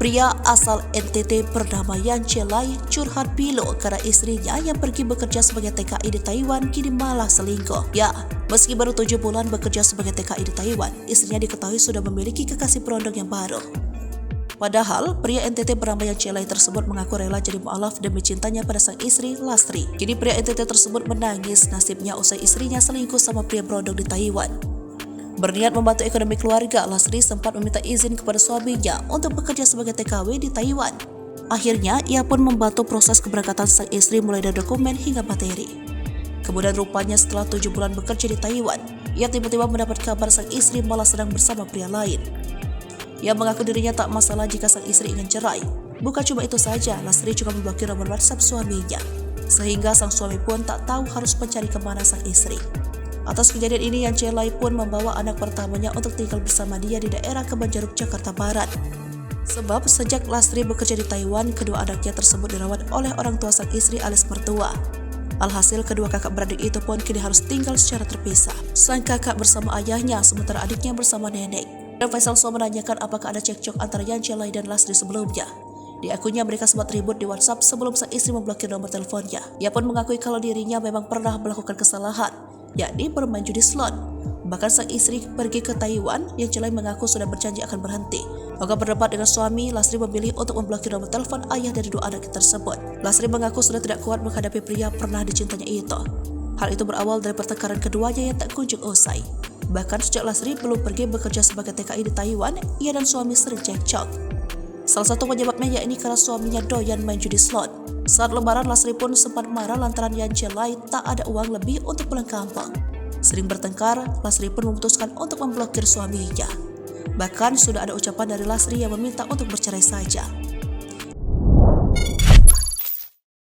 Pria asal NTT bernama Yan Chelai curhat pilu karena istrinya yang pergi bekerja sebagai TKI di Taiwan kini malah selingkuh. Ya, meski baru 7 bulan bekerja sebagai TKI di Taiwan, istrinya diketahui sudah memiliki kekasih berondong yang baru. Padahal, pria NTT bernama Yan Chelai tersebut mengaku rela jadi mualaf demi cintanya pada sang istri, Lastri. Kini pria NTT tersebut menangis nasibnya usai istrinya selingkuh sama pria berondong di Taiwan. Berniat membantu ekonomi keluarga, Lastri sempat meminta izin kepada suaminya untuk bekerja sebagai TKW di Taiwan. Akhirnya, ia pun membantu proses keberangkatan sang istri mulai dari dokumen hingga materi. Kemudian rupanya setelah 7 bulan bekerja di Taiwan, ia tiba-tiba mendapat kabar sang istri malah sedang bersama pria lain. Ia mengaku dirinya tak masalah jika sang istri ingin cerai. Bukan cuma itu saja, Lastri juga memblokir nomor WhatsApp suaminya, sehingga sang suami pun tak tahu harus mencari kemana sang istri. Atas kejadian ini, Yan Chelai pun membawa anak pertamanya untuk tinggal bersama dia di daerah Kebon Jeruk, Jakarta Barat. Sebab sejak Lastri bekerja di Taiwan, kedua anaknya tersebut dirawat oleh orang tua sang istri alias mertua. Alhasil, kedua kakak beradik itu pun kini harus tinggal secara terpisah. Sang kakak bersama ayahnya, sementara adiknya bersama nenek. Dan Faisal So menanyakan apakah ada cekcok antara Yan Chelai dan Lastri sebelumnya. Di akunnya mereka sempat ribut di WhatsApp sebelum sang istri memblokir nomor teleponnya. Ia pun mengakui kalau dirinya memang pernah melakukan kesalahan, yakni bermain judi slot. Bahkan sang istri pergi ke Taiwan, Yan Chelai mengaku sudah berjanji akan berhenti. Maka berdebat dengan suami, Lastri memilih untuk memblokir nomor telepon ayah dari dua anak tersebut. Lastri mengaku sudah tidak kuat menghadapi pria pernah dicintanya itu. Hal itu berawal dari pertengkaran keduanya yang tak kunjung usai. Bahkan sejak Lastri belum pergi bekerja sebagai TKI di Taiwan, ia dan suami sering cekcok. Salah satu penyebabnya yakni karena suaminya doyan main judi slot. Saat lebaran, Lastri pun sempat marah lantaran Yan Chelai tak ada uang lebih untuk pulang kampung. Sering bertengkar, Lastri pun memutuskan untuk memblokir suaminya. Bahkan sudah ada ucapan dari Lastri yang meminta untuk bercerai saja.